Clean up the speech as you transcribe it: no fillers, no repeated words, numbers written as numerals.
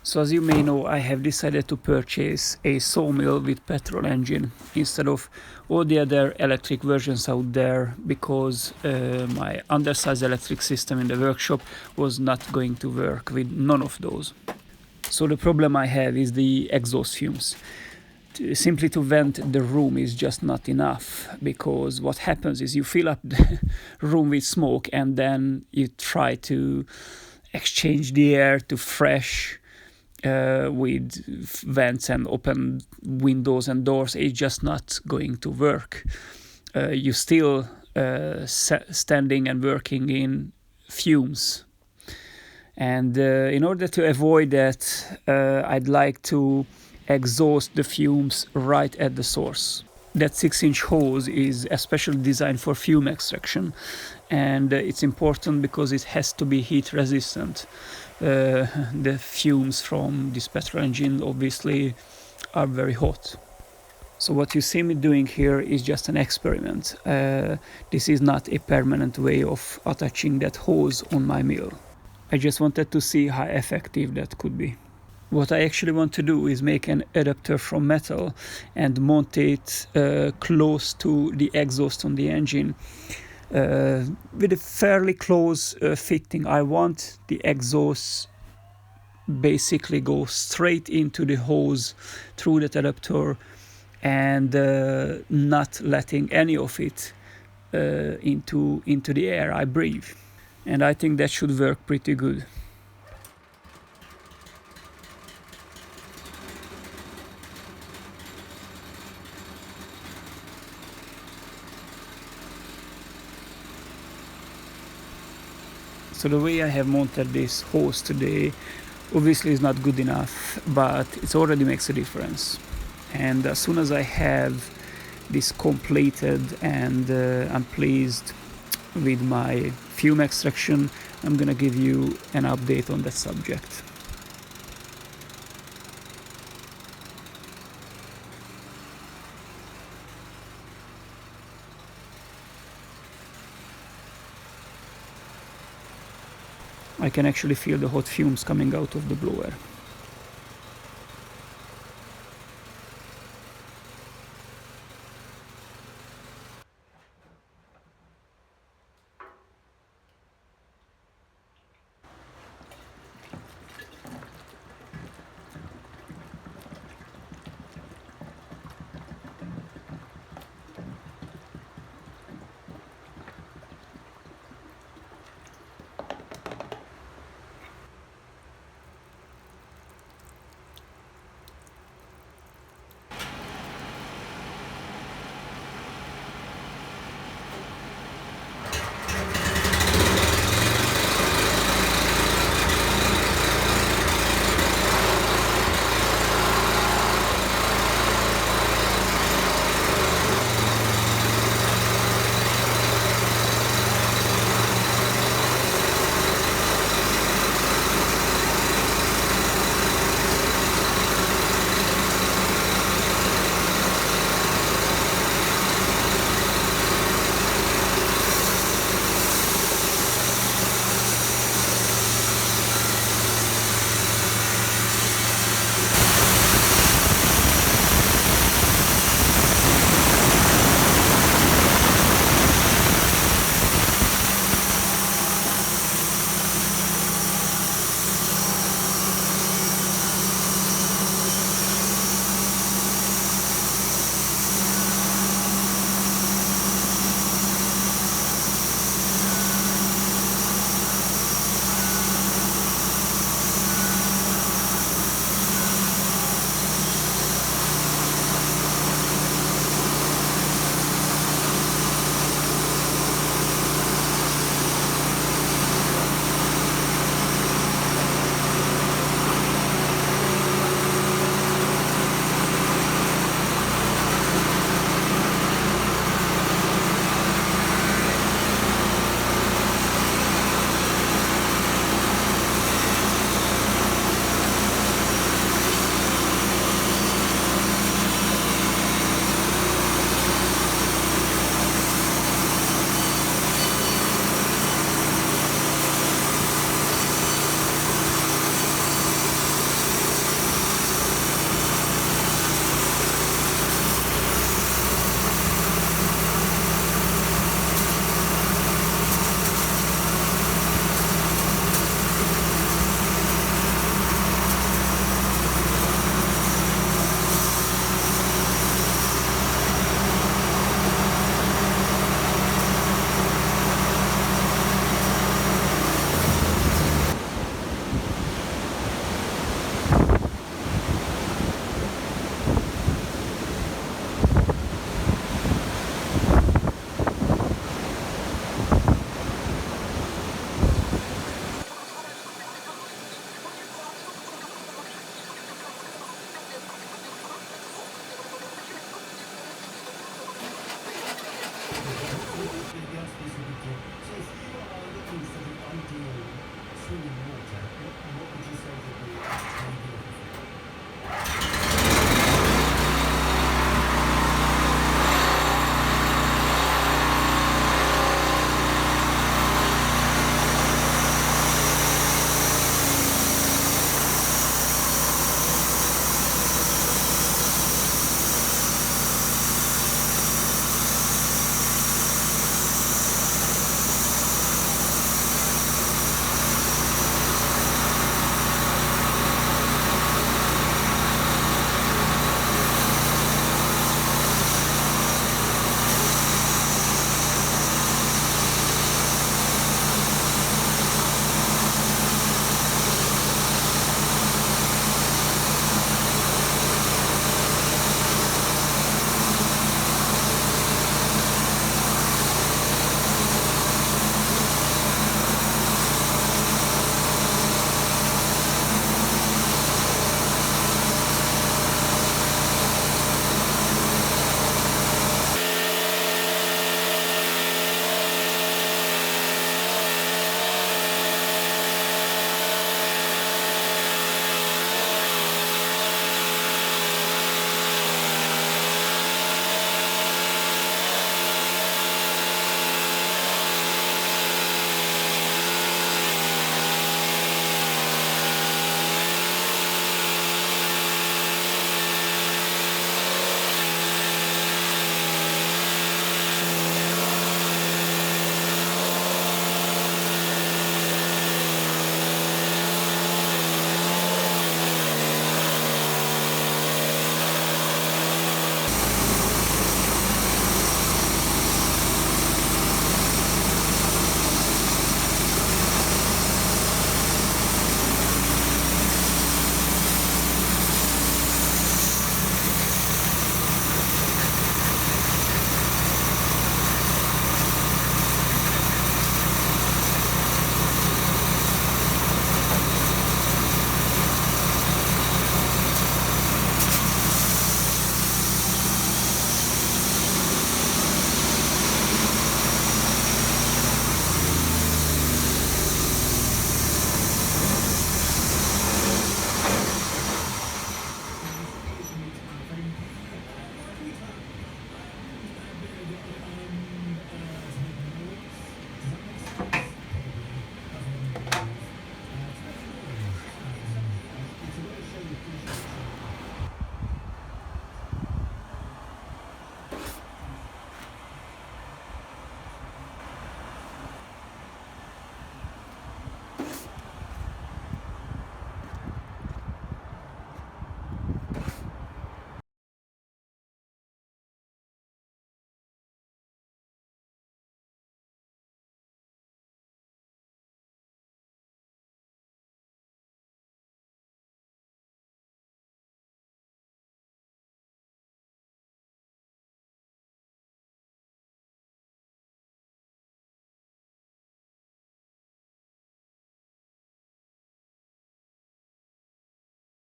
So as you may know, I have decided to purchase a sawmill with petrol engine instead of all the other electric versions out there, because my undersized electric system in the workshop was not going to work with none of those. So the problem I have is the exhaust fumes. Simply to vent the room is just not enough, because what happens is you fill up the room with smoke and then you try to exchange the air to fresh with vents and open windows and doors. It's just not going to work. You still standing and working in fumes. And in order to avoid that, I'd like to exhaust the fumes right at the source. That 6-inch hose is especially designed for fume extraction, and it's important because it has to be heat resistant. The fumes from this petrol engine obviously are very hot. So what you see me doing here is just an experiment. This is not a permanent way of attaching that hose on my mill. I just wanted to see how effective that could be. What I actually want to do is make an adapter from metal and mount it close to the exhaust on the engine with a fairly close fitting. I want the exhaust basically go straight into the hose through that adapter, and not letting any of it into the air I breathe. And I think that should work pretty good. So the way I have mounted this hose today obviously is not good enough, but it already makes a difference. And as soon as I have this completed and I'm pleased with my fume extraction, I'm gonna give you an update on that subject. I can actually feel the hot fumes coming out of the blower. this would be good. So if you are looking for the ideal swimming water, what would you say would be